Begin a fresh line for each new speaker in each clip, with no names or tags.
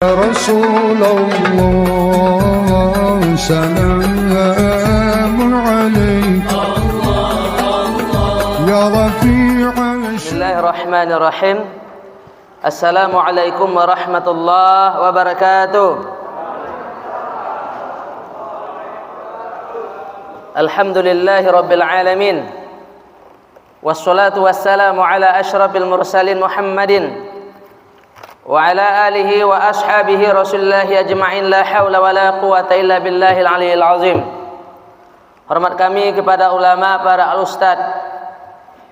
رسول الله سلام عليك يا رفيع
بسم الله الرحمن الرحيم. السلام عليكم ورحمة الله وبركاته. الحمد لله رب العالمين والصلاة والسلام على أشرف المرسلين محمد وعلى آله وأصحابه رسول الله أجمعين لا حول ولا قوة إلا بالله العلي العظيم. Hormat kami kepada ulama, para al-ustad,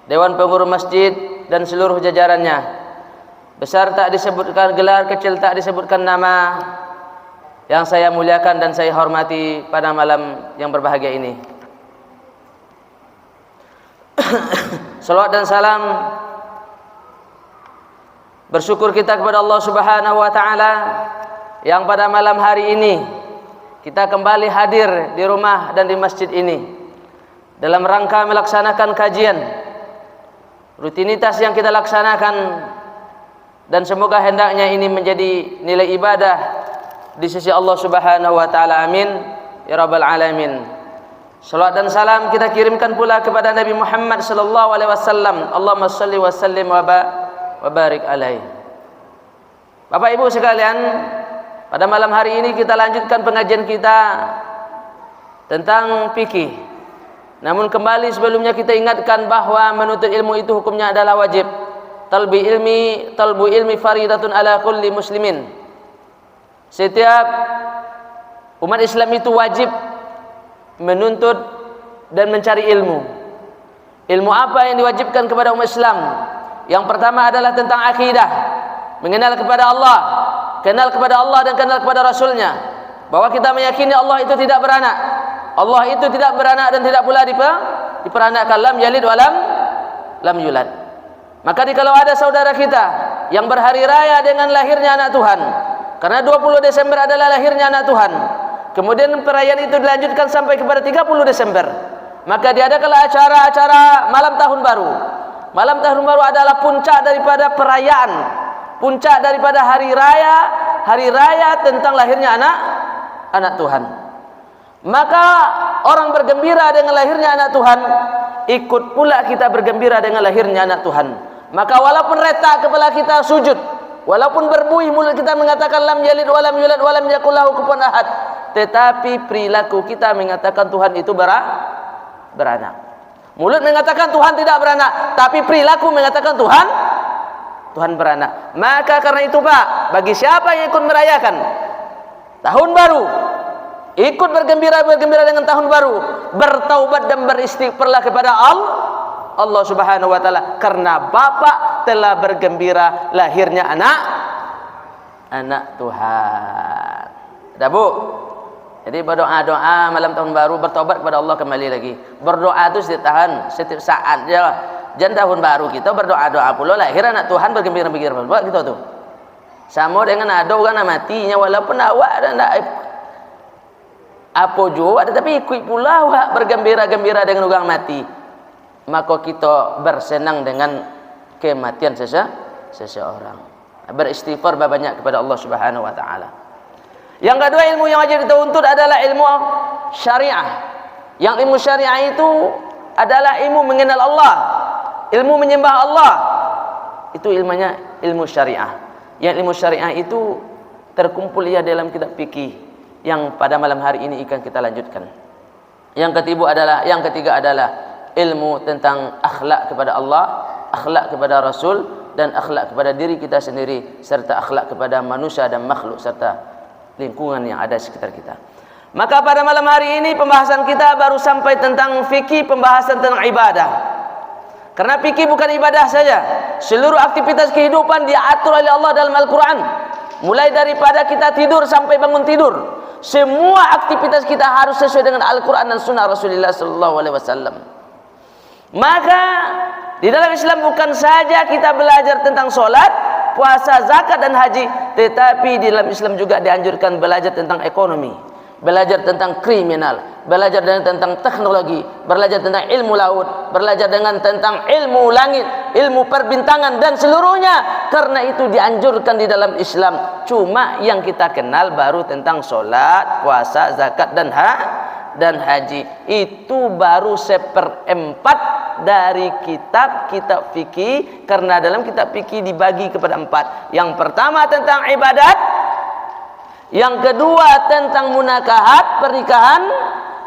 Dewan Pengurus Masjid dan seluruh jajarannya. Besar tak disebutkan gelar, kecil tak disebutkan nama, yang saya muliakan dan saya hormati pada malam yang berbahagia ini. Salawat dan salam, bersyukur kita kepada Allah Subhanahu wa taala yang pada malam hari ini kita kembali hadir di rumah dan di masjid ini dalam rangka melaksanakan kajian rutinitas yang kita laksanakan, dan semoga hendaknya ini menjadi nilai ibadah di sisi Allah Subhanahu wa taala. Amin ya rabbal alamin. Salawat dan salam kita kirimkan pula kepada Nabi Muhammad sallallahu alaihi wasallam. Allahumma shalli wa sallim wa barik alaihi. Bapak Ibu sekalian, pada malam hari ini kita lanjutkan pengajian kita tentang fikih. Namun kembali sebelumnya kita ingatkan bahwa menuntut ilmu itu hukumnya adalah wajib. Talbu ilmi faridatun ala kulli muslimin. Setiap umat Islam itu wajib menuntut dan mencari ilmu. Ilmu apa yang diwajibkan kepada umat Islam? Yang pertama adalah tentang akidah, mengenal kepada Allah, kenal kepada Allah dan kenal kepada Rasulnya, bahwa kita meyakini Allah itu tidak beranak, Allah itu tidak beranak dan tidak pula diperanakkan, lam yalid wa lam yulad. Maka kalau ada saudara kita yang berhari raya dengan lahirnya anak Tuhan, karena 20 Desember adalah lahirnya anak Tuhan, kemudian perayaan itu dilanjutkan sampai kepada 30 Desember, maka diadakanlah acara-acara malam tahun baru. Malam tahun baru adalah puncak daripada perayaan, puncak daripada hari raya tentang lahirnya anak Tuhan. Maka orang bergembira dengan lahirnya anak Tuhan, ikut pula kita bergembira dengan lahirnya anak Tuhan. Maka walaupun retak kepala kita sujud, walaupun berbuih mulut kita mengatakan lam yalid wa lam yulad wa lam yakul lahu kufuwan ahad, tetapi perilaku kita mengatakan Tuhan itu beranak. Mulut mengatakan Tuhan tidak beranak, tapi perilaku mengatakan Tuhan beranak. Maka karena itu Pak, bagi siapa yang ikut merayakan tahun baru, ikut bergembira dengan tahun baru, bertaubat dan beristighfarlah kepada Allah Subhanahu wa taala, karena Bapak telah bergembira lahirnya anak Tuhan. Ada Bu? Jadi berdoa-doa malam tahun baru, bertobat kepada Allah kembali lagi. Berdoa itu setiap saat ya. Jangan tahun baru kita berdoa-doa pula lahir anak Tuhan, bergembira-gembira pula gitu tuh. Sama dengan ada orang matinya walaupun awak dan apa juga, tetapi ikut pula awak bergembira-gembira dengan orang mati. Maka kita bersenang dengan kematian seseorang. Beristighfar banyak kepada Allah Subhanahu wa taala. Yang kedua, ilmu yang wajib dituntut adalah ilmu syariah. Yang ilmu syariah itu adalah ilmu mengenal Allah, ilmu menyembah Allah. Itu ilmunya ilmu syariah. Yang ilmu syariah itu terkumpul ya dalam kitab fikih yang pada malam hari ini akan kita lanjutkan. Yang ketiga adalah ilmu tentang akhlak kepada Allah, akhlak kepada Rasul, dan akhlak kepada diri kita sendiri, serta akhlak kepada manusia dan makhluk serta lingkungan yang ada sekitar kita. Maka pada malam hari ini pembahasan kita baru sampai tentang fikih, pembahasan tentang ibadah. Karena fikih bukan ibadah saja. Seluruh aktivitas kehidupan diatur oleh Allah dalam Al-Quran. Mulai daripada kita tidur sampai bangun tidur, semua aktivitas kita harus sesuai dengan Al-Quran dan Sunnah Rasulullah SAW. Maka di dalam Islam bukan saja kita belajar tentang solat, puasa, zakat dan haji, tetapi di dalam Islam juga dianjurkan belajar tentang ekonomi. belajar tentang kriminal, belajar tentang teknologi, belajar tentang ilmu laut, belajar tentang ilmu langit, ilmu perbintangan dan seluruhnya. Karena itu dianjurkan di dalam Islam. Cuma yang kita kenal baru tentang sholat, puasa, zakat dan haji. Itu baru 1/4 dari kitab fikih. Karena dalam kitab fikih dibagi kepada 4. Yang pertama tentang ibadat, yang kedua tentang munakahat, pernikahan,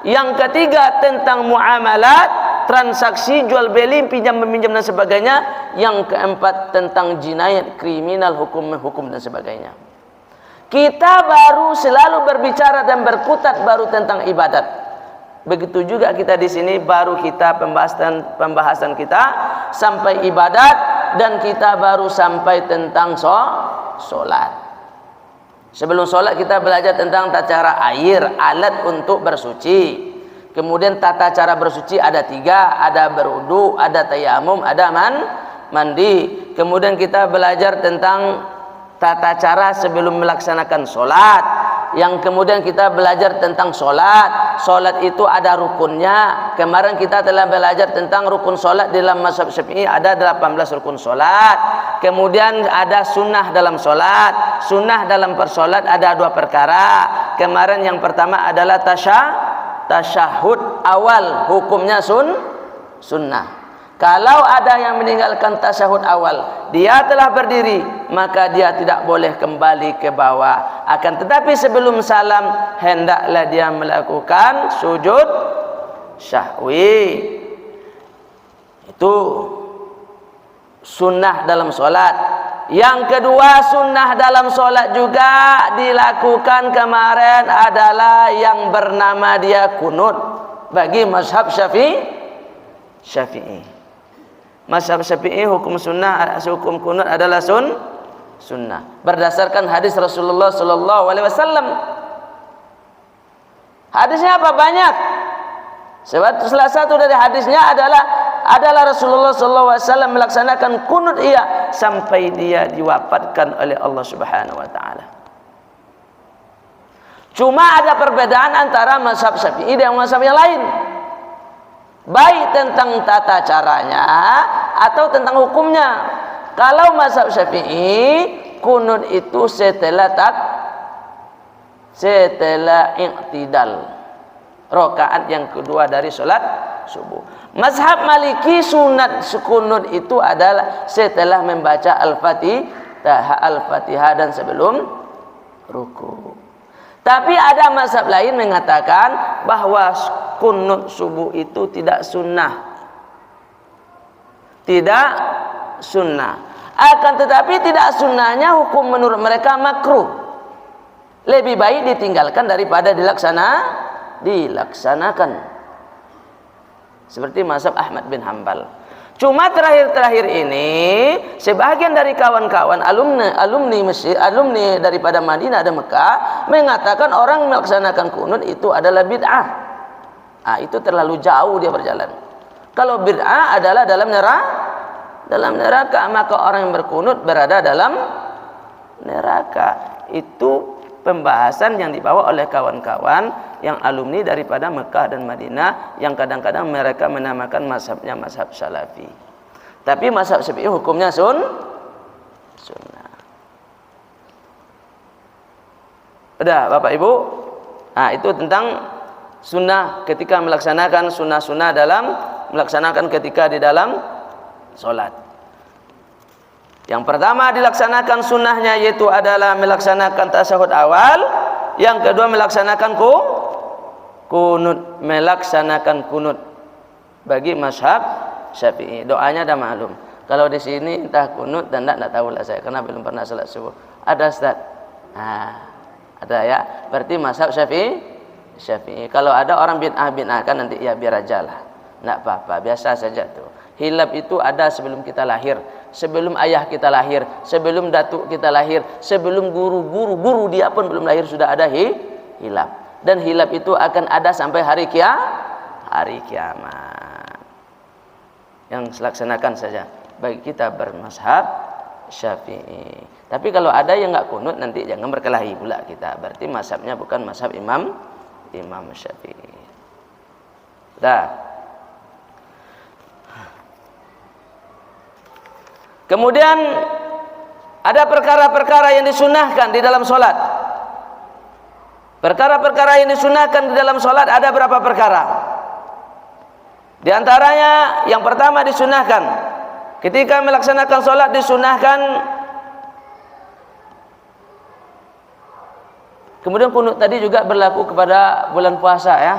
yang ketiga tentang muamalat, transaksi jual beli, pinjam meminjam dan sebagainya, yang keempat tentang jinayat, kriminal, hukum dan sebagainya. Kita baru selalu berbicara dan berkutat baru tentang ibadat. Begitu juga kita di sini baru kita pembahasan kita sampai ibadat, dan kita baru sampai tentang sholat. Sebelum sholat kita belajar tentang tata cara air, alat untuk bersuci. Kemudian tata cara bersuci ada 3, ada berwudu, ada tayamum, ada mandi. Kemudian kita belajar tentang tata cara sebelum melaksanakan sholat. Yang kemudian kita belajar tentang sholat. Sholat itu ada rukunnya. Kemarin kita telah belajar tentang rukun sholat dalam mazhab Syafi'i, ada 18 rukun sholat. Kemudian ada sunnah dalam sholat. Sunnah dalam persolat ada 2 perkara. Kemarin yang pertama adalah tasyahud awal, hukumnya sunnah. Kalau ada yang meninggalkan tasyahud awal, dia telah berdiri, maka dia tidak boleh kembali ke bawah. Akan tetapi sebelum salam, hendaklah dia melakukan sujud syahwi. Itu sunnah dalam solat. Yang kedua, sunnah dalam solat juga dilakukan kemarin adalah yang bernama dia kunut. Bagi mazhab Syafi'i. Mazhab Syafi'i hukum kunut adalah sunnah berdasarkan hadis Rasulullah sallallahu alaihi wasallam. Hadisnya apa? Banyak. Salah satu dari hadisnya adalah Rasulullah sallallahu alaihi wasallam melaksanakan kunut sampai dia diwafatkan oleh Allah Subhanahu wa taala. Cuma ada perbedaan antara mazhab Syafi'i dan mazhab yang lain. Baik tentang tata caranya atau tentang hukumnya. Kalau mazhab Syafi'i, kunut itu setelah i'tidal, rakaat yang kedua dari sholat subuh. Mazhab Maliki sunat kunut itu adalah setelah membaca Al-Fatihah dan sebelum ruku. Tapi ada mazhab lain mengatakan bahwa kunut subuh itu tidak sunnah. Tidak sunnah. Akan tetapi tidak sunnahnya hukum menurut mereka makruh. Lebih baik ditinggalkan daripada dilaksanakan. Seperti mazhab Ahmad bin Hanbal. Cuma terakhir-terakhir ini sebagian dari kawan-kawan alumni Mesir, alumni daripada Madinah dan Mekah mengatakan orang melaksanakan kunut itu adalah bid'ah. Itu terlalu jauh dia berjalan. Kalau bid'ah adalah dalam neraka, maka orang yang berkunut berada dalam neraka. Itu pembahasan yang dibawa oleh kawan-kawan yang alumni daripada Mekah dan Madinah, yang kadang-kadang mereka menamakan mazhabnya mazhab Salafi. Tapi mazhab Syafi'i hukumnya sunnah. Udah Bapak Ibu? Itu tentang sunnah ketika melaksanakan sunnah-sunnah dalam melaksanakan ketika di dalam sholat. Yang pertama dilaksanakan sunnahnya yaitu adalah melaksanakan tasyahud awal. Yang kedua melaksanakan kunut, melaksanakan kunut bagi mazhab Syafi'i. Doanya dah maklum. Kalau di sini entah kunut dan enggak tahu lah saya karena belum pernah salat subuh. Ada Ustaz? Ada ya. Berarti mazhab Syafi'i. Kalau ada orang bid'ah kan nanti ya biar aja lah. Enggak apa-apa, biasa saja tuh. Hilaf itu ada sebelum kita lahir, sebelum ayah kita lahir, sebelum datuk kita lahir, sebelum guru dia pun belum lahir sudah ada hilaf. Dan hilaf itu akan ada sampai hari kiamat. Yang laksanakan saja bagi kita bermazhab Syafi'i. Tapi kalau ada yang enggak kunut nanti jangan berkelahi pula kita. Berarti mazhabnya bukan mazhab Imam Imam Syafi'i. Dah. Kemudian ada perkara-perkara yang disunahkan di dalam solat. Perkara-perkara yang disunahkan di dalam solat ada berapa perkara? Di antaranya yang pertama disunahkan ketika melaksanakan solat disunahkan. Kemudian kunut tadi juga berlaku kepada bulan puasa ya.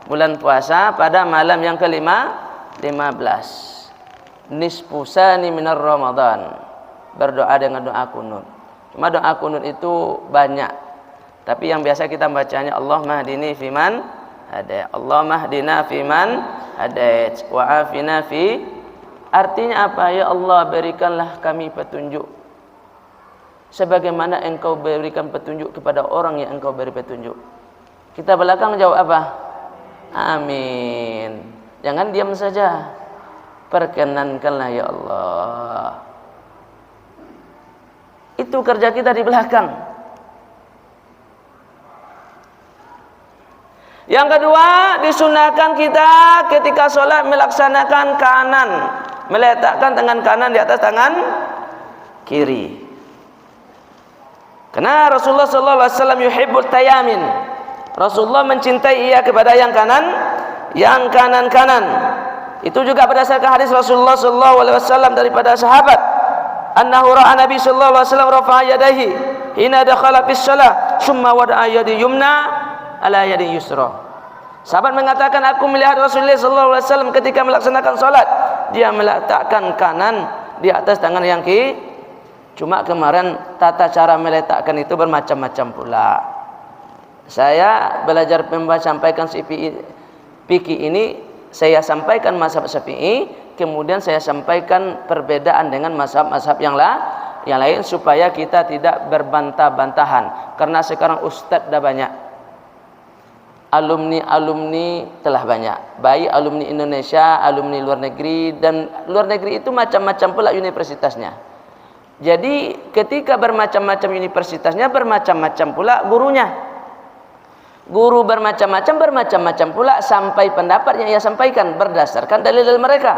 Bulan puasa pada malam yang ke-15. Nisfu sani minar Ramadan. Berdoa dengan doa kunut. Cuma doa kunut itu banyak. Tapi yang biasa kita bacanya Allahumma hdini fiman hadait. Allahumma hdina fiman hadait wa afina fi. Artinya apa? Ya Allah, berikanlah kami petunjuk sebagaimana Engkau berikan petunjuk kepada orang yang Engkau beri petunjuk. Kita belakang jawab apa? Amin. Jangan diam saja. Perkenankanlah ya Allah. Itu kerja kita di belakang. Yang kedua, disunahkan kita ketika sholat melaksanakan kanan, meletakkan tangan kanan di atas tangan kiri. Karena Rasulullah sallallahu alaihi wasallam yuhibbul tayamin. Rasulullah mencintai ia kepada yang kanan. Itu juga berdasarkan hadis Rasulullah sallallahu alaihi wasallam daripada sahabat. Annahu ra'a Nabi sallallahu alaihi wasallam rafa'a yadayhi hina dakhala fis shalah, summa wada'a yadi yumna ala yadi yusra. Sahabat mengatakan, aku melihat Rasulullah sallallahu alaihi wasallam ketika melaksanakan salat, dia meletakkan kanan di atas tangan yang kiri. Cuma kemarin tata cara meletakkan itu bermacam-macam pula. Saya belajar sampaikan fikih ini, saya sampaikan mazhab Syafi'i, kemudian saya sampaikan perbedaan dengan mazhab-mazhab yang lain supaya kita tidak berbantah-bantahan. Karena sekarang ustadz dah banyak, alumni telah banyak, baik alumni Indonesia, alumni luar negeri, dan luar negeri itu macam-macam pula universitasnya. Jadi ketika bermacam-macam universitasnya, bermacam-macam pula gurunya. Guru bermacam-macam pula sampai pendapat yang ia sampaikan berdasarkan dalil-dalil mereka.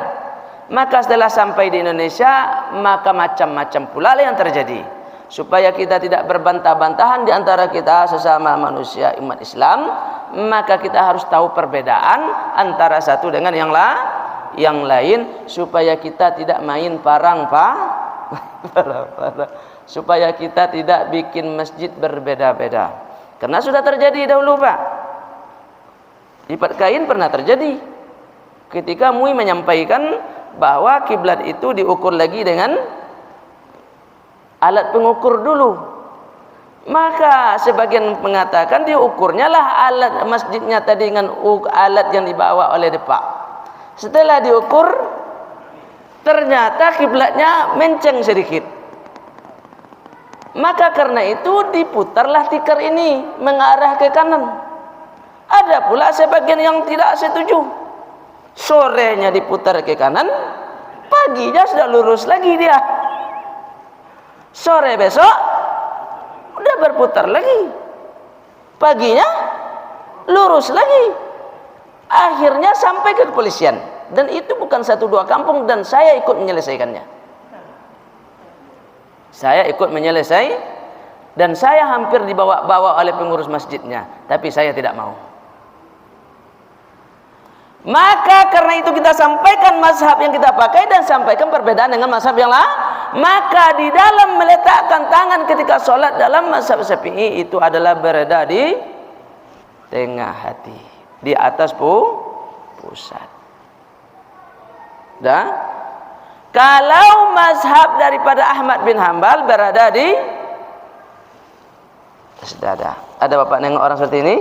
Maka setelah sampai di Indonesia, maka macam-macam pula yang terjadi. Supaya kita tidak berbantah-bantahan di antara kita sesama manusia umat Islam, maka kita harus tahu perbedaan antara satu dengan yang lain, supaya kita tidak main parang supaya kita tidak bikin masjid berbeda-beda. Karena sudah terjadi dahulu, Pak. Di Kain pernah terjadi ketika MUI menyampaikan bahwa kiblat itu diukur lagi dengan alat pengukur dulu. Maka sebagian mengatakan diukurnya lah alat masjidnya tadi dengan alat yang dibawa oleh depak. Setelah diukur, ternyata kiblatnya menceng sedikit. Maka karena itu diputarlah tikar ini mengarah ke kanan. Ada pula sebagian yang tidak setuju. Sorenya diputar ke kanan, paginya sudah lurus lagi dia. Sore besok udah berputar lagi, paginya lurus lagi. Akhirnya sampai ke kepolisian, dan itu bukan 1-2 kampung, dan saya ikut menyelesaikannya. Dan saya hampir dibawa-bawa oleh pengurus masjidnya, tapi saya tidak mau. Maka karena itu kita sampaikan mazhab yang kita pakai dan sampaikan perbedaan dengan mazhab yang lain. Maka di dalam meletakkan tangan ketika sholat dalam mazhab Syafi'i itu adalah berada di tengah hati, di atas pusat. Dah. Kalau mazhab daripada Ahmad bin Hanbal berada di atas dada. Ada bapak nengok orang seperti ini?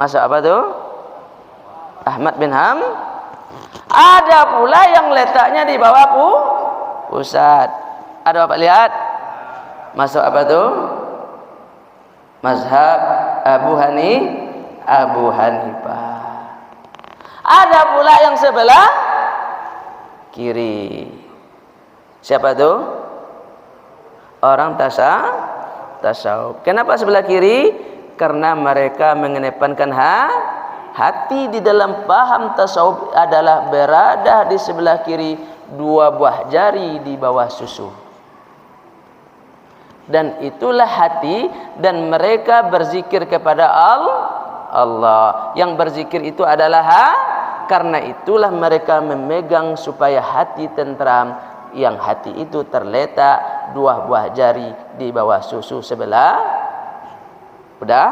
Mazhab apa tuh? Ahmad bin Hanbal. Ada pula yang letaknya di bawah pusat. Ada bapak lihat? Masuk apa tuh? Mazhab Abu Hanifah. Ada pula yang sebelah kiri. Siapa tuh? Orang tasawuf. Kenapa sebelah kiri? karena mereka mengedepankan hati di dalam paham tasawuf adalah berada di sebelah kiri, 2 buah jari di bawah susu. Dan itulah hati, dan mereka berzikir kepada Allah. Yang berzikir itu adalah karena itulah mereka memegang supaya hati tentram, yang hati itu terletak 2 buah jari di bawah susu sebelah. Udah?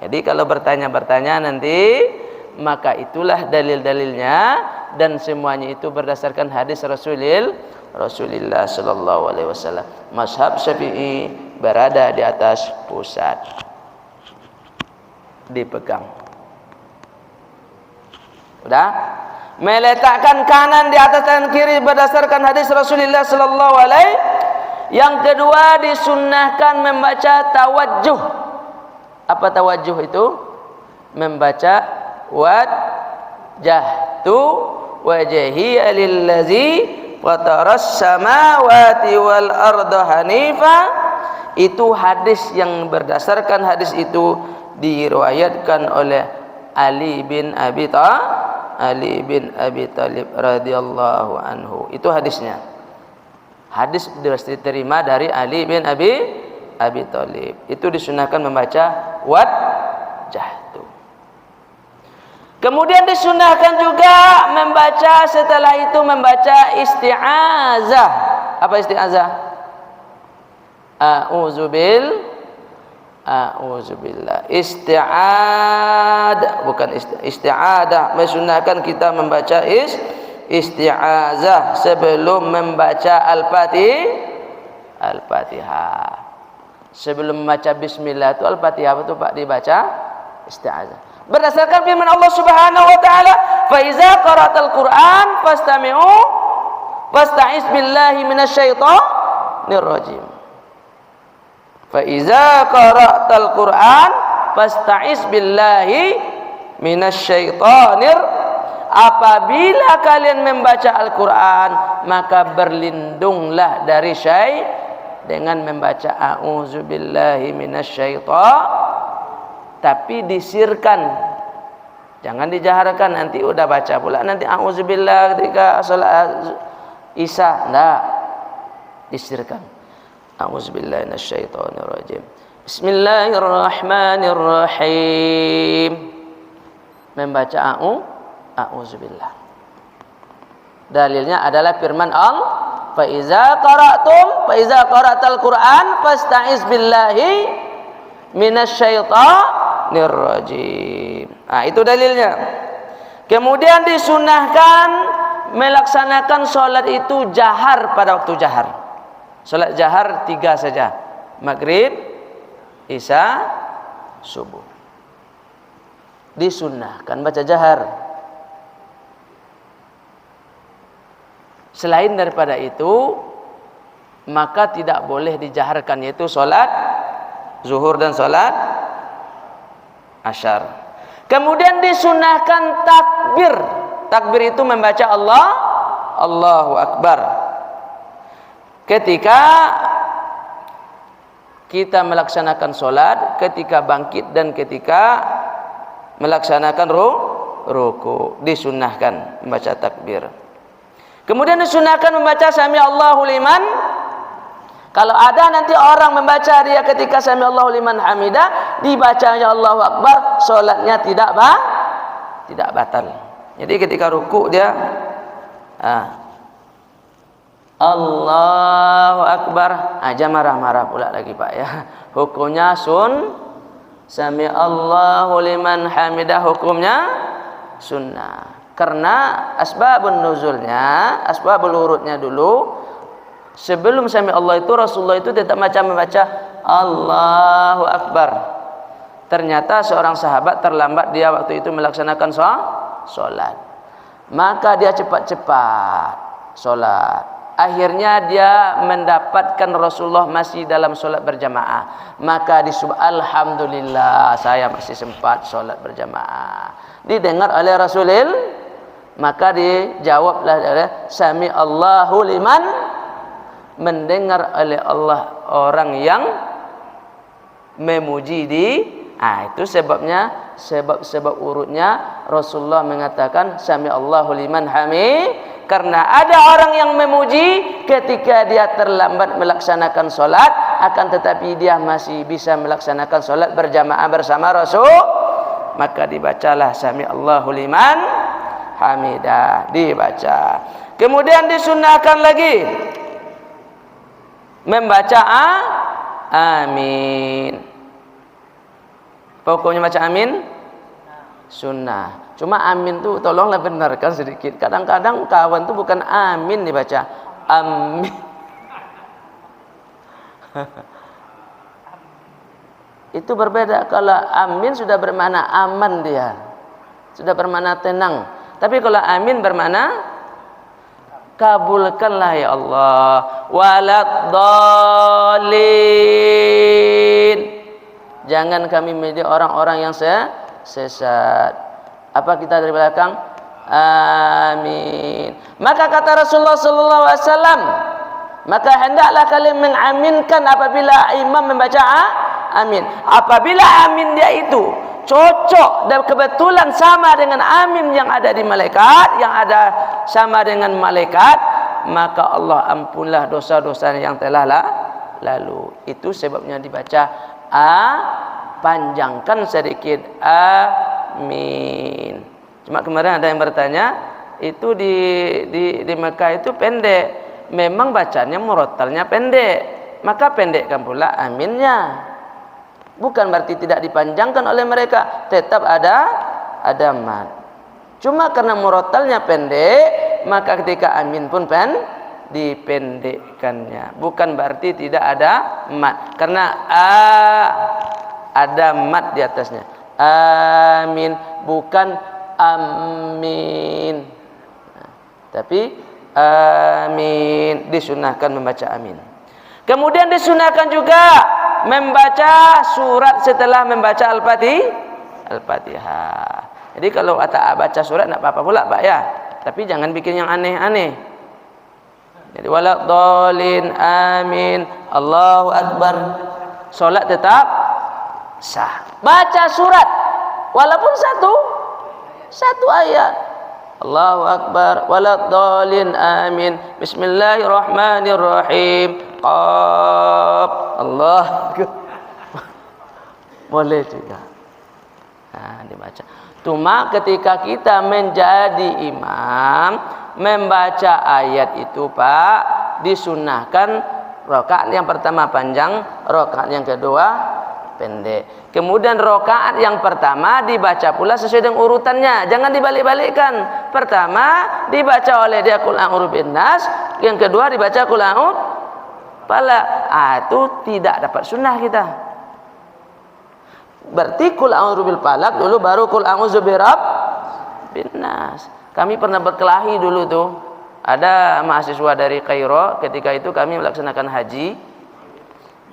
Jadi kalau bertanya-bertanya nanti, maka itulah dalil-dalilnya, dan semuanya itu berdasarkan hadis Rasulullah sallallahu alaihi wasallam. Mazhab Syafi'i berada di atas pusat, dipegang. Udah? Meletakkan kanan di atas dan kiri berdasarkan hadis Rasulullah sallallahu alaihi. Yang kedua, disunnahkan membaca tawajjuh. Apa tawajjuh itu? Membaca wajjahtu wajhiya lillazi fataras samawati wal arda hanifa. Itu hadis yang berdasarkan hadis itu diriwayatkan oleh Ali bin Abi Thalib radhiyallahu anhu. Itu hadisnya. Hadis diterima dari Ali bin Abi Thalib. Itu disunahkan membaca wajjahtu. Kemudian disunahkan juga membaca, setelah itu membaca isti'azah. Apa isti'azah? A'udzubillah. Bukan isti'adah. Mesunahkan kita membaca isti'azah sebelum membaca Al-Fatihah. Sebelum membaca bismillah itu Al-Fatihah itu Pak dibaca isti'azah. Berdasarkan firman Allah Subhanahu wa taala, "Fa iza qara'tal Qur'an fasta'iz billahi minasyaitonir rajim." Fa iza qara'tal Qur'an fasta'iz billahi minasyaitonir. Apabila kalian membaca Al-Qur'an, maka berlindunglah dari dengan membaca a'udzubillahi minasyaitonir. Tapi disirkan, jangan dijaharkan. Nanti udah baca pula nanti a'udzubillah ketika salat Isya, enggak, disirkan. A'udzubillahi minasyaitonir rajim. Bismillahirrahmanirrahim. Membaca a'udzubillah. Dalilnya adalah firman Allah, fa iza qara'tal Qur'an fasta'iz billahi minasyaitonir rajim. Itu dalilnya. Kemudian disunahkan melaksanakan sholat itu jahar pada waktu jahar. Sholat jahar 3 saja. Maghrib, Isya, subuh. Disunnahkan baca jahar. Selain daripada itu, maka tidak boleh dijaharkan, yaitu sholat zuhur dan sholat asyar. Kemudian disunahkan takbir. Takbir itu membaca Allahu Akbar. Ketika kita melaksanakan sholat, ketika bangkit dan ketika melaksanakan ruku, disunahkan membaca takbir. Kemudian disunahkan membaca sami Allahu liman. Kalau ada nanti orang membaca dia ketika sami Allahu liman hamidah, dibacanya Allahu Akbar, solatnya tidak batal. Jadi ketika ruku dia Allahu Akbar, aja marah-marah pula lagi Pak ya. Hukumnya sami Allahu liman hamidah, hukumnya sunnah. Karena asbabun nuzulnya, asbabul urutnya dulu, sebelum sami Allah itu Rasulullah itu tetap membaca Allahu Akbar. Ternyata seorang sahabat terlambat dia waktu itu melaksanakan sholat. Maka dia cepat-cepat sholat. Akhirnya dia mendapatkan Rasulullah masih dalam sholat berjamaah. Maka alhamdulillah saya masih sempat sholat berjamaah. Didengar oleh Rasulullah, maka dijawablah oleh sami Allahu liman, mendengar oleh Allah orang yang memuji Itu sebabnya, sebab urutnya Rasulullah mengatakan sami Allahu liman hamid. Karena ada orang yang memuji ketika dia terlambat melaksanakan solat, akan tetapi dia masih bisa melaksanakan solat berjamaah bersama Rasul, maka dibacalah sami Allahu liman hamidah, dibaca. Kemudian disunahkan lagi membaca amin. Pokoknya baca amin sunnah. Cuma amin tuh tolonglah benarkan sedikit. Kadang-kadang kawan tuh bukan amin dibaca, amin. Itu berbeda. Kalau amin sudah bermakna aman dia, sudah bermakna tenang. Tapi kalau amin bermakna kabulkanlah ya Allah. Waladhdallin. Jangan kami menjadi orang-orang yang sesat. Apa kita dari belakang? Amin. Maka kata Rasulullah sallallahu alaihi wasallam, maka hendaklah kalian mengaminkan apabila imam membaca amin. Apabila amin dia itu cocok dan kebetulan sama dengan amin yang ada di malaikat, yang ada sama dengan malaikat, maka Allah ampunlah dosa-dosa yang telah lalu. Itu sebabnya dibaca panjangkan sedikit amin. Cuma kemarin ada yang bertanya, itu di Mekah itu pendek. Memang bacanya murattalnya pendek, maka pendekkan pula aminnya. Bukan berarti tidak dipanjangkan oleh mereka, tetap ada mad. Cuma karena murattalnya pendek, maka ketika amin pun dipendekkannya. Bukan berarti tidak ada mad, karena ada mad di atasnya. Amin, bukan amin. Tapi amin, disunahkan membaca amin. Kemudian disunahkan juga membaca surat setelah membaca Al-Fatihah. Jadi kalau tak baca surat tidak apa-apa pula Pak ya. Tapi jangan bikin yang aneh-aneh. Jadi waladhdallin amin, Allahu akbar. Salat tetap sah. Baca surat walaupun satu ayat. Allahu akbar, waladhdallin amin, bismillahirrahmanirrahim, qaf, Allah. Boleh juga. Dibaca. Cuma ketika kita menjadi imam, membaca ayat itu Pak, disunahkan rakaat yang pertama panjang, rakaat yang kedua pendek. Kemudian rakaat yang pertama dibaca pula sesuai dengan urutannya, jangan dibalik-balikkan. Pertama dibaca oleh dia Qul a'udzu binnas, yang kedua dibaca Qul a'udzu falaq. Itu tidak dapat sunnah kita. Berarti Qul a'udzu bil falaq dulu, baru Qul a'udzu birabbin nas. Kami pernah berkelahi dulu tuh. Ada mahasiswa dari Kairo, ketika itu kami melaksanakan haji.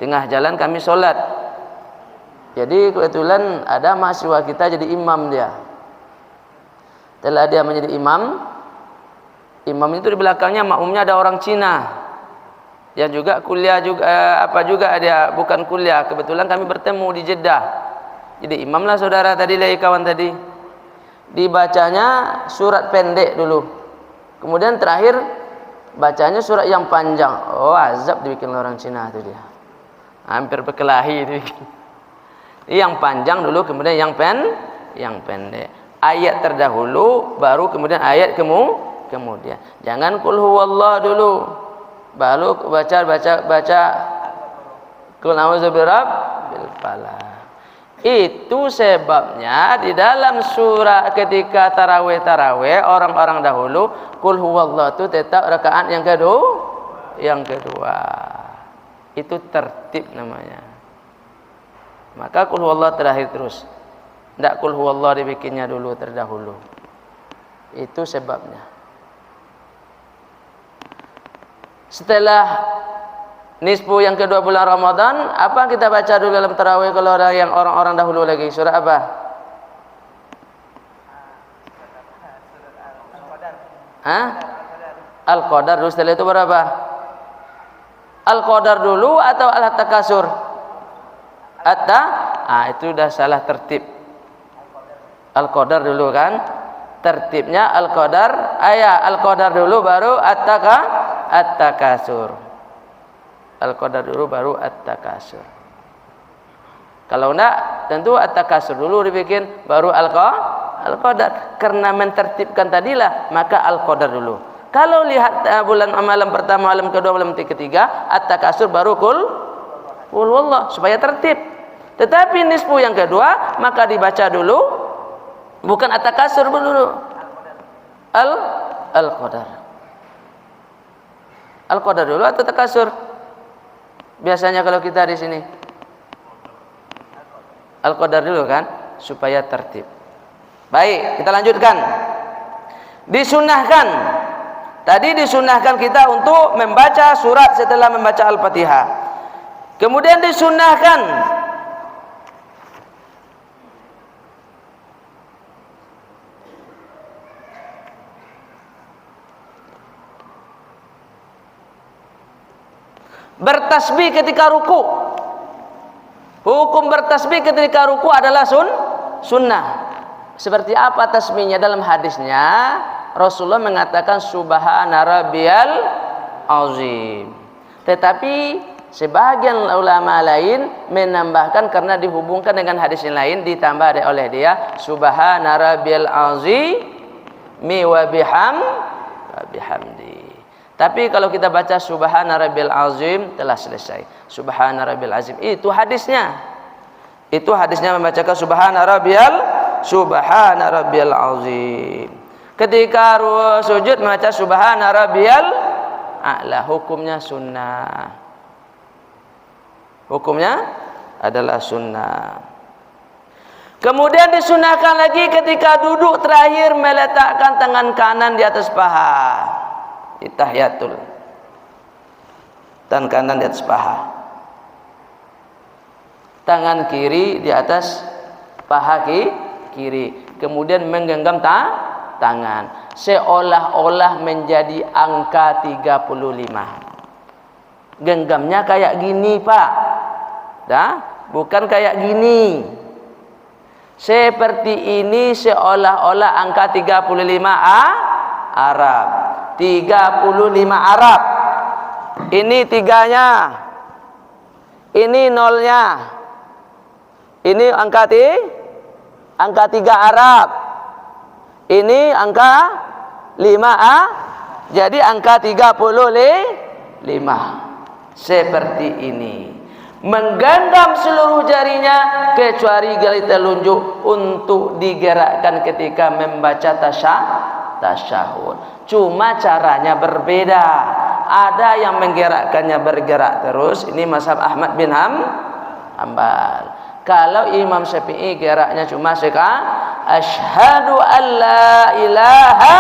Tengah jalan kami sholat. Jadi kebetulan ada mahasiswa kita jadi imam dia. Setelah dia menjadi imam itu di belakangnya makmumnya ada orang Cina. Yang juga kuliah juga dia bukan kuliah. Kebetulan kami bertemu di Jeddah. Jadi imam lah saudara tadi dari kawan tadi. Dibacanya surat pendek dulu. Kemudian terakhir bacanya surat yang panjang. Oh, azab dibikin orang Cina itu dia. Hampir berkelahi dibikin. Yang panjang dulu, kemudian yang pendek. Ayat terdahulu, baru kemudian ayat kemudian. Jangan qul huwallah dulu, baru baca qul a'udzu birabbil falaq. Itu sebabnya di dalam surah ketika tarawih orang-orang dahulu qul huwallah itu tetap rakaat yang kedua. Itu tertib namanya. Maka qul huwallah terakhir terus. Tidak qul huwallah dibikinnya dulu terdahulu. Itu sebabnya. Setelah nisfu yang kedua bulan Ramadan, apa kita baca dulu dalam tarawih kalau orang-orang dahulu lagi? Surah apa? Al-Qadar dulu. Setelah itu berapa? Al-Qadar dulu atau Al-Takasur? itu udah salah tertib. Al-qadar dulu kan? Tertibnya al-qadar, al-qadar dulu baru at-takasur. Al-qadar dulu baru at-takasur. Kalau enggak, tentu at-takasur dulu dibikin, baru al-qadar. Karena mentertibkan tadilah, maka al-qadar dulu. Kalau lihat bulan malam pertama, malam kedua, malam ketiga, at-takasur baru kul wallah, supaya tertib. Tetapi nisfu yang kedua, maka dibaca dulu, bukan at-takasur dulu, al-qadar. Al-qadar dulu atau takasur? Biasanya kalau kita di sini al-qadar dulu kan, supaya tertib. Baik, kita lanjutkan. Disunahkan. Tadi disunahkan kita untuk membaca surat setelah membaca Al-Fatihah. Kemudian disunahkan bertasbih ketika ruku. Hukum bertasbih ketika ruku adalah sunnah. Seperti apa tasbihnya? Dalam hadisnya Rasulullah mengatakan subhana rabbiyal azim. Tetapi sebagian ulama lain menambahkan, karena dihubungkan dengan hadis yang lain, ditambah oleh dia subhana rabbiyal azim wa bihamdi. Tapi kalau kita baca subhana rabbil azim, telah selesai. Subhana rabbil azim itu hadisnya. Itu hadisnya membacakan subhana rabbil azim. Ketika sujud membaca subhana rabbiyal a'la, hukumnya sunnah. Hukumnya adalah sunnah. Kemudian disunahkan lagi ketika duduk terakhir meletakkan tangan kanan di atas paha. Tahiyatul, tangan kanan di atas paha, tangan kiri di atas paha kiri, kemudian menggenggam tangan seolah-olah menjadi angka 35. Genggamnya kayak gini, Pak, bukan kayak gini. Seperti ini seolah-olah angka 35 Arab. 35 Arab. Ini tiganya, ini nolnya, ini angka 3 Arab, ini angka 5 jadi angka 35. Seperti ini, menggenggam seluruh jarinya kecuali jari telunjuk untuk digerakkan ketika membaca tasyahud. Cuma caranya berbeda. Ada yang menggerakkannya bergerak terus. Ini mazhab Ahmad bin Hanbal. Kalau Imam Syafi'i geraknya cuma asyhadu an la ilaha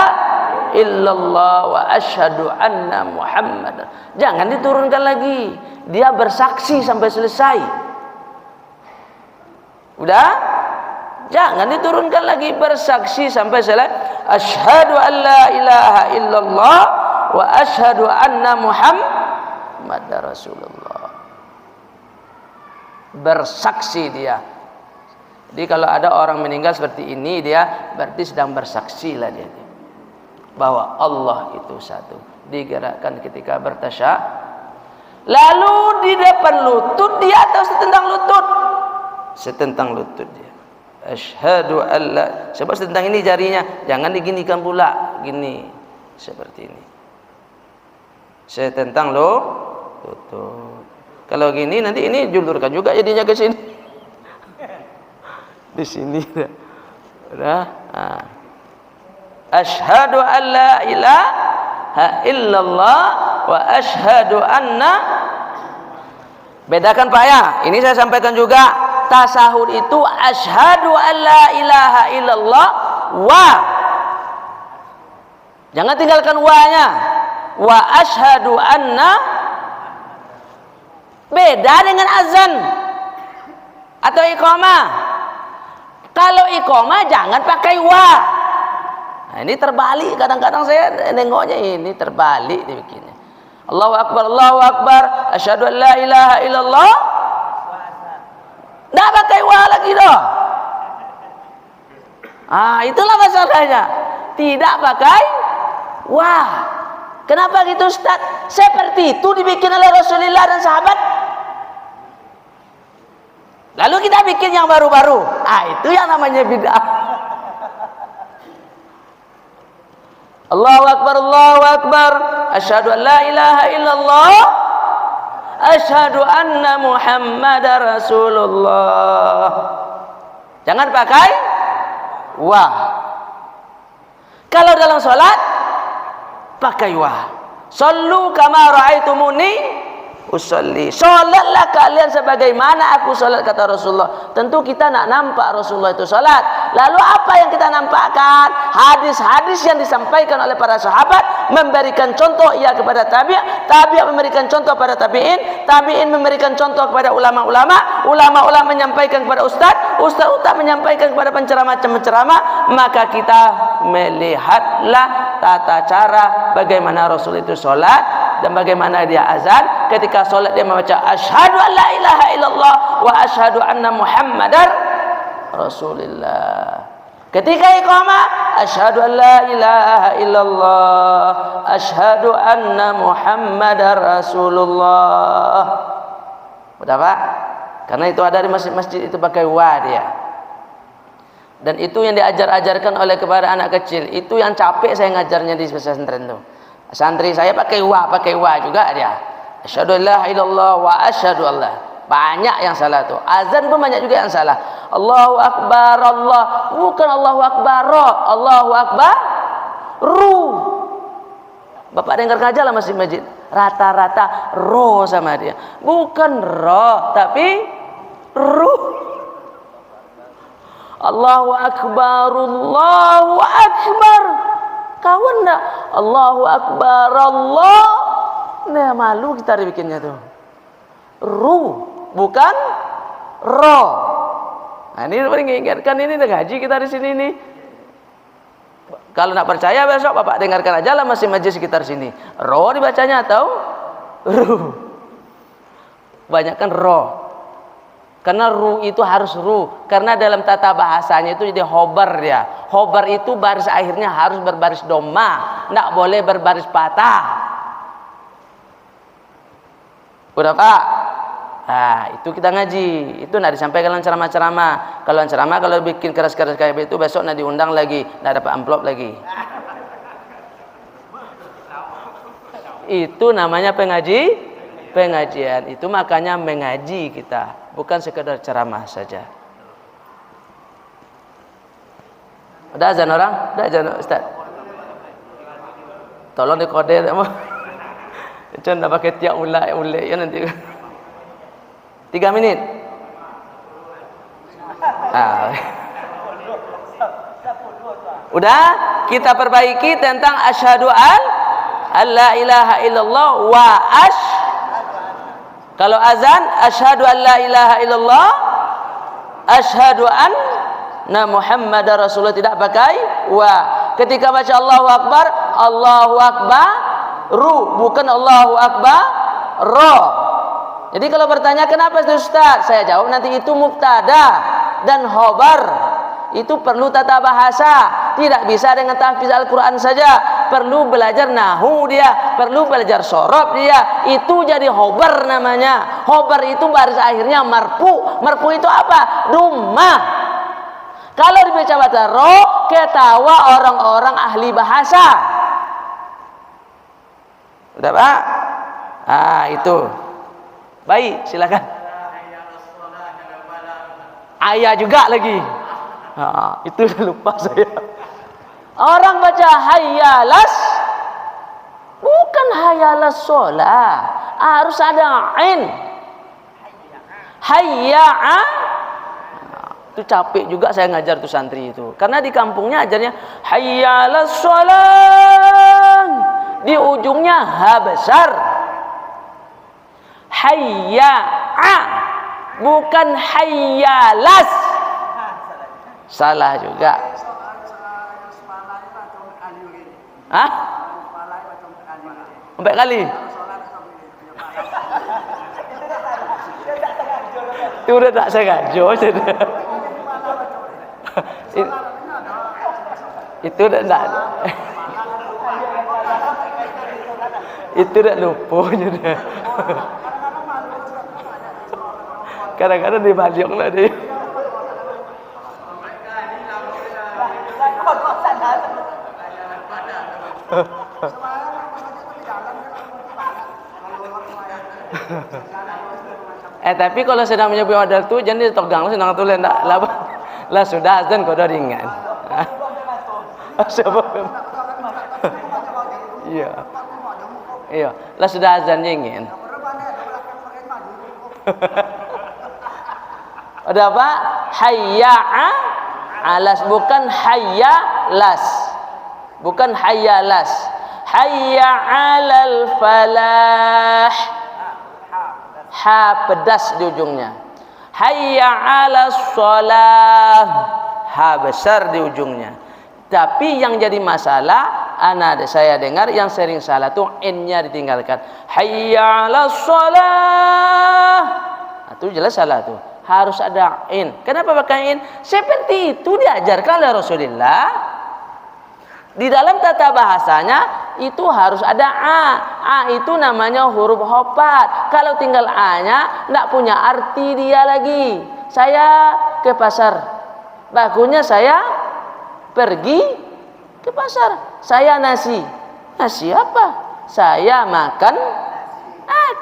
illallah wa asyhadu anna Muhammad. Jangan diturunkan lagi. Dia bersaksi sampai selesai. Udah? Jangan diturunkan lagi, bersaksi sampai selesai. Asyhadu an la ilaha illallah wa asyhadu anna Muhammadar Rasulullah. Bersaksi dia. Jadi kalau ada orang meninggal seperti ini, dia berarti sedang bersaksi lah dia, bahwa Allah itu satu. Digerakkan ketika bertasyahud. Lalu di depan lutut dia atau setentang lutut? Setentang lutut dia. Asyhadu alla, sebab tentang ini jarinya jangan diginikan pula gini, seperti ini. Saya tentang lutut. Kalau gini nanti ini julurkan juga jadinya ke sini. Di sini dah. Asyhadu alla ilaha illallah wa asyhadu anna. Bedakan Pak ya. Ini saya sampaikan juga. Tasahud itu asyhadu an la ilaha illallah wa, jangan tinggalkan wa-nya, wa asyhadu anna. Beda dengan azan atau iqamah. Kalau iqamah jangan pakai wa. Nah, ini terbalik, kadang-kadang saya nengoknya ini terbalik dibikinnya. Allahu akbar, asyhadu an la ilaha illallah. Nggak pakai wah lagi doh. Itulah masalahnya. Tidak pakai wah. Kenapa gitu Ustaz? Seperti itu dibikin oleh Rasulullah dan sahabat. Lalu kita bikin yang baru-baru. Itu yang namanya bid'ah. Allahu Akbar, Allahu Akbar. Asyhadu an la ilaha illallah. Asyhadu anna Muhammadar Rasulullah. Jangan pakai wah. Kalau dalam sholat pakai wah. Sallu kama ra'aitumuni usolli. Sholatlah kalian sebagaimana aku sholat, kata Rasulullah. Tentu kita nak nampak Rasulullah itu sholat. Lalu apa yang kita nampakkan? Hadis-hadis yang disampaikan oleh para sahabat, memberikan contoh ia kepada tabi', tabi' memberikan contoh pada tabi'in, tabi'in memberikan contoh kepada ulama-ulama, ulama-ulama menyampaikan kepada ustaz, ustaz menyampaikan kepada penceramah-penceramah. Maka kita melihatlah tata cara bagaimana Rasul itu sholat dan bagaimana dia azan. Ketika sholat dia membaca asyhadu an la ilaha illallah wa asyhadu anna Muhammadar Rasulullah. Ketika iqamah asyhadu an la ilaha illallah asyhadu anna Muhammadar Rasulullah. Udah Pak? Karena itu ada di masjid-masjid itu pakai wa dia. Dan itu yang diajar-ajarkan oleh kepada anak kecil. Itu yang capek saya ngajarnya di pesantren itu. Santri saya pakai wa juga dia. Asyhadu an la ilaha illallah wa asyhadu Allah. Banyak yang salah tuh. Azan pun banyak juga yang salah. Allahu Akbar Allah. Bukan Allahu Akbar Allahu Akbar Ru. Bapak dengar aja lah masjid-masjid. Rata-rata ro sama dia. Bukan ro tapi ru. Allahu Akbar Allahu Akbar. Kawan enggak? Allahu Akbar Allah. Nah, malu kita dibikinnya tuh. Ru, bukan ro. Nah, ini paling ingatkan, ini udah ngaji kita di sini nih. Kalau nak percaya besok Bapak dengarkan aja lah masih majlis sekitar sini. Ro dibacanya atau ru? Banyakkan ro. Karena ru itu harus ru. Karena dalam tata bahasanya itu jadi hobar dia. Hobar itu baris akhirnya harus berbaris doma, nggak boleh berbaris patah. Udah Pak? Nah, itu kita ngaji. Itu nak disampaikan dalam ceramah-ceramah. Kalau ceramah kalau bikin keras-keras kayak itu besok nak diundang lagi, nak dapat amplop lagi. Itu namanya pengajian. Itu makanya mengaji kita, bukan sekedar ceramah saja. Udah azan orang? Udah azan Ustaz? Tolong dikode. Jangan dah pakai tiap ulai ya nanti. 3 minit. Udah, kita perbaiki tentang asyhadu an la ilaha illallah wa kalau azan asyhadu an la ilaha illallah asyhadu anna Muhammadar Rasulullah, tidak pakai wa. Ketika baca Allahu Akbar ru, bukan Allahu Akbar ro. Jadi kalau bertanya kenapa Ustaz, saya jawab nanti itu mubtada dan khobar. Itu perlu tata bahasa, tidak bisa dengan tahfiz Al-Quran saja. Perlu belajar nahu dia, perlu belajar sorob dia. Itu jadi khobar namanya. Khobar itu baris akhirnya marfu. Marfu itu apa? Dummah. Kalau dibaca baca ro, ketawa orang-orang ahli bahasa. Udah Pak? Itu. Baik, silakan. Ayah juga lagi. Itu udah lupa saya. Orang baca hayyalas, bukan hayyalas sholat. Harus ada ain. Hayya'a. Itu capek juga saya ngajar tuh santri itu. Karena di kampungnya ajarnya hayyalas sholat. Di ujungnya ha besar. Hayya'a, bukan hayyalas. Salah juga. Hah? Sampai kali. Itu udah tak sengaja sudah. Itu udah tak. Itu udah lupa sudah. Kadang-kadang dibalik lah dia. Tapi kalau sedang menyebut modal tu jangan ditegang senang tu lah lah sudah azan kau dah ringan. Iya. Iya, lah sudah azan ingin. Ada apa? Hayya alas, bukan hayya las. Bukan hayya las. Hayya alal falah. Ha pedas di ujungnya. Hayya alas shalah. Ha besar di ujungnya. Tapi yang jadi masalah, saya dengar yang sering salah tuh n-nya ditinggalkan. Hayya alas shalah. Itu jelas salah tuh. Harus ada in. Kenapa pakai in? Seperti itu diajarkan oleh Rasulullah. Di dalam tata bahasanya itu harus ada a. A itu namanya huruf hopat. Kalau tinggal a-nya enggak punya arti dia lagi. Saya ke pasar. Bakunya saya pergi ke pasar. Saya nasi. Nasi apa? Saya makan.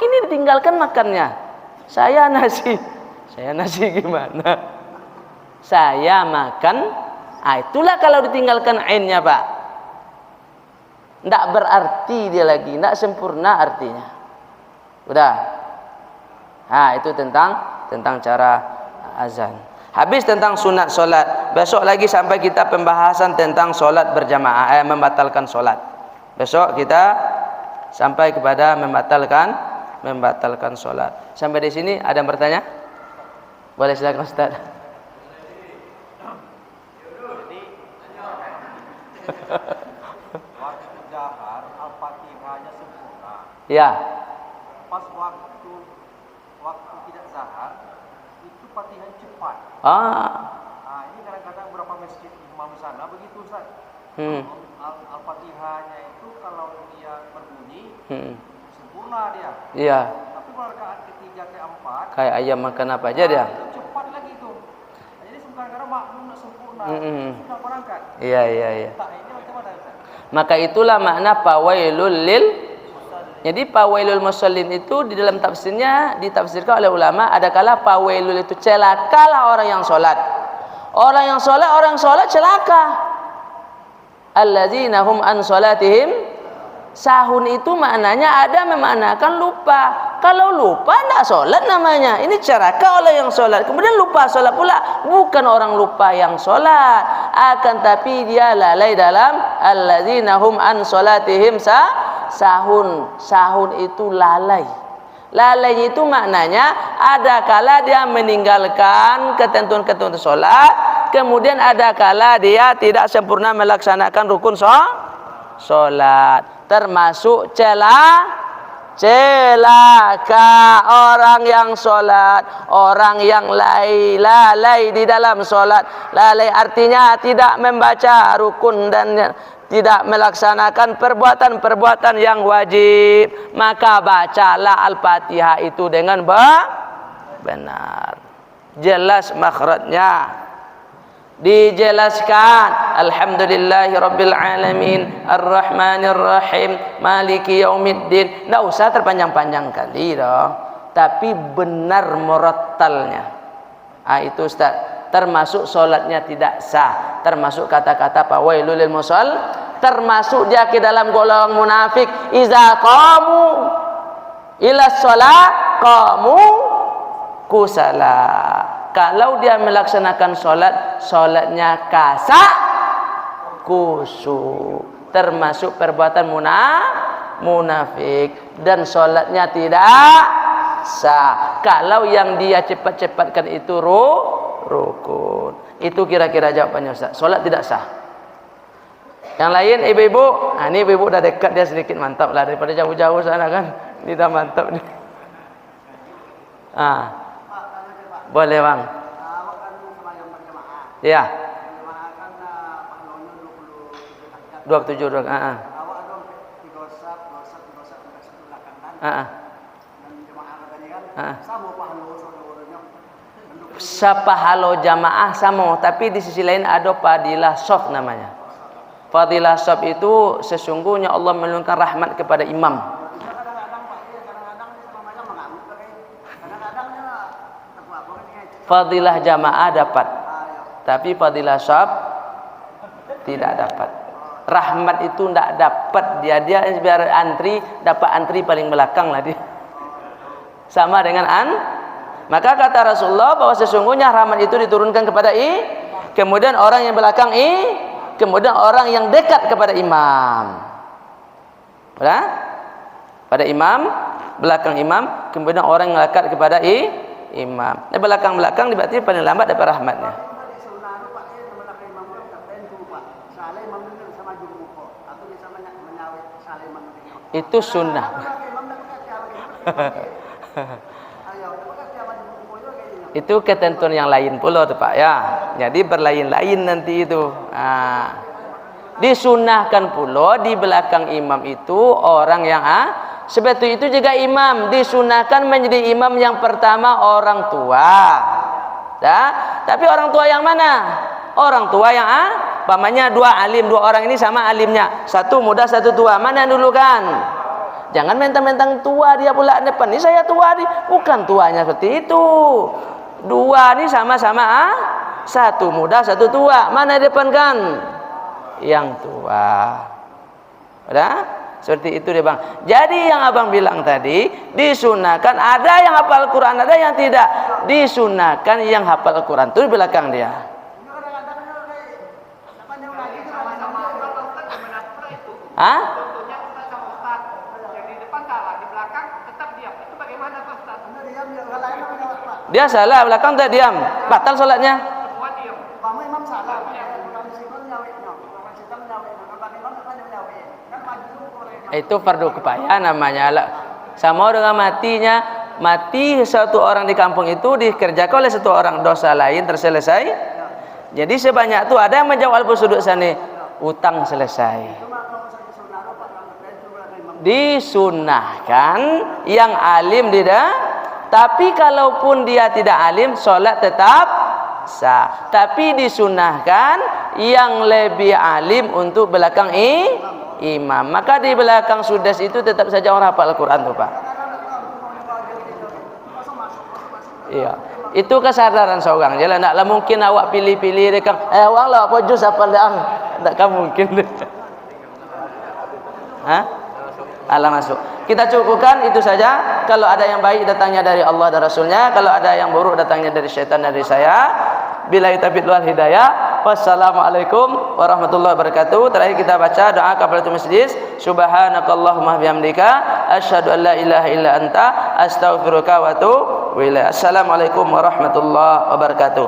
Kini ditinggalkan makannya. Saya nasi. Saya nasi gimana? Saya makan. Itulah kalau ditinggalkan ainnya, Pak. Tidak berarti dia lagi, tidak sempurna artinya. Udah. Itu tentang cara azan. Habis tentang sunat solat. Besok lagi sampai kita pembahasan tentang solat berjamaah, membatalkan solat. Besok kita sampai kepada membatalkan solat. Sampai di sini ada yang bertanya? Boleh silakan Ustaz.
Waktu dahar Al-Fatihahnya sempurna.
Ya.
Pas waktu tidak zahar itu Fatihah cepat. Ini kadang-kadang beberapa masjid imam sana begitu Ustaz. Al-Fatihahnya itu kalau dia berbunyi sempurna dia.
Iya.
Tapi kalau rakaat ketiga keempat
Kayak ayam makan apa aja dia.
cepat lagi itu. Jadi kadang-kadang makmum nak sempurna sudah berangkat.
Iya.
Ini macam mana Ustaz?
Maka itulah makna fawailul lil. Jadi fawailul musallin itu di dalam tafsirnya ditafsirkan oleh ulama, adakala fawailul itu celakalah orang yang salat. Orang yang salat celaka. Alladzina hum an salatihim sahun, itu maknanya ada memanakan lupa. Kalau lupa tidak solat namanya. Ini celaka oleh yang solat. Kemudian lupa solat pula. Bukan orang lupa yang solat, akan tapi dia lalai dalam alladzina hum an salatihim sahun. Sahun itu lalai. Lalai itu maknanya ada kala dia meninggalkan ketentuan-ketentuan solat, kemudian ada kala dia tidak sempurna melaksanakan rukun solat. Termasuk celaka orang yang solat, orang yang lalai di dalam solat. Lalai artinya tidak membaca rukun dan tidak melaksanakan perbuatan-perbuatan yang wajib. Maka bacalah Al-Fatihah itu dengan benar, jelas makhrajnya. Dijelaskan alhamdulillahirabbil alamin arrahmanir rahim maliki yaumiddin. Enggak usah terpanjang-panjang kali dong, tapi benar murattalnya. Itu Ustaz, termasuk salatnya tidak sah, termasuk kata-kata fawailul lil musall, termasuk dia ke dalam golongan munafik. Iza qamu ila shalah qamu kusala. Kalau dia melaksanakan solatnya kasak khusyuk, termasuk perbuatan munafik, dan solatnya tidak sah. Kalau yang dia cepat-cepatkan itu rukun. Itu kira-kira jawabannya Ustaz. Solat tidak sah. Yang lain ibu-ibu, ini ibu-ibu udah dekat, dia sedikit mantap lah daripada jauh-jauh sana kan. Ini dah mantap nih. Boleh bang.
Awak kan sembahyang berjamaah.
Ya.
Berjamaah kan pahalanya 27 rakaat.
27 rakaat.
Awak ada 3 saf, 2 saf, 3 saf, 1 belakang kan.
Heeh.
Dan jemaah tadi kan sama pahala saudara-saudaranya.
Sapahalo jamaah sama, tapi di sisi lain ada fadilah sof namanya. Fadilah sof itu sesungguhnya Allah menurunkan rahmat kepada imam.
Kadang-kadang Pak, kadang-kadang dia sama macam mengamuk lagi. Kadang-kadangnya apa ini?
Fadilah jamaah dapat, tapi fadilah sof tidak dapat. Rahmat itu tidak dapat, dia biar antri, dapat antri paling belakang lah dia. Sama dengan maka kata Rasulullah bahwa sesungguhnya rahmat itu diturunkan kepada kemudian orang yang belakang kemudian orang yang dekat kepada imam. Betul? Pada imam, belakang imam, kemudian orang yang dekat kepada imam. Nah, belakang-belakang berarti paling lambat dapat rahmatnya. Itu sunnah. Itu ketentuan yang lain pula tuh Pak ya. Jadi berlain-lain nanti itu. Disunahkan pula di belakang imam itu orang yang sebetulnya itu juga imam disunahkan menjadi imam yang pertama orang tua. Ya, tapi orang tua yang mana? Orang tua yang pamannya 2 alim, 2 orang ini sama alimnya. 1 muda, 1 tua. Mana yang dulu kan? Jangan mentang-mentang tua dia pula depan. Ini saya tua nih. Bukan tuanya seperti itu. 2 ini sama-sama 1 muda 1 tua. Mana depan kan? Yang tua. Udah? Seperti itu deh bang. Jadi yang abang bilang tadi disunahkan, ada yang hafal Quran, ada yang tidak. Disunahkan yang hafal Quran itu di belakang dia. Hah? Dia salah, belakang tak diam, batal solatnya. Itu fardu kifayah namanya. Sama dengan mati satu orang di kampung itu dikerjakan oleh 1 orang, dosa lain terselesai. Jadi sebanyak itu ada yang menjawab al-suduk sana, utang selesai. Disunahkan yang alim tidak. Tapi kalaupun dia tidak alim, solat tetap sah. Tapi disunahkan yang lebih alim untuk belakang imam. Maka di belakang sudas itu tetap saja orang hafal Al-Quran tuh Pak. Iya. Itu kesadaran seorang. Jadi tidaklah mungkin awak pilih-pilih dekat. Awak lah apa juz hafal dah. Takkan mungkin. Hah? Allah masuk. Kita cukupkan itu saja. Kalau ada yang baik datangnya dari Allah dan Rasulnya. Kalau ada yang buruk datangnya dari syaitan dari saya. Billahi taufiq wal hidayah. Wassalamualaikum warahmatullahi wabarakatuh. Terakhir kita baca doa kafaratul majlis. Subhanakallahumma bihamdika asyhadu an la ilaha illa anta astaghfiruka wa atubu ilaik. Assalamualaikum warahmatullahi wabarakatuh.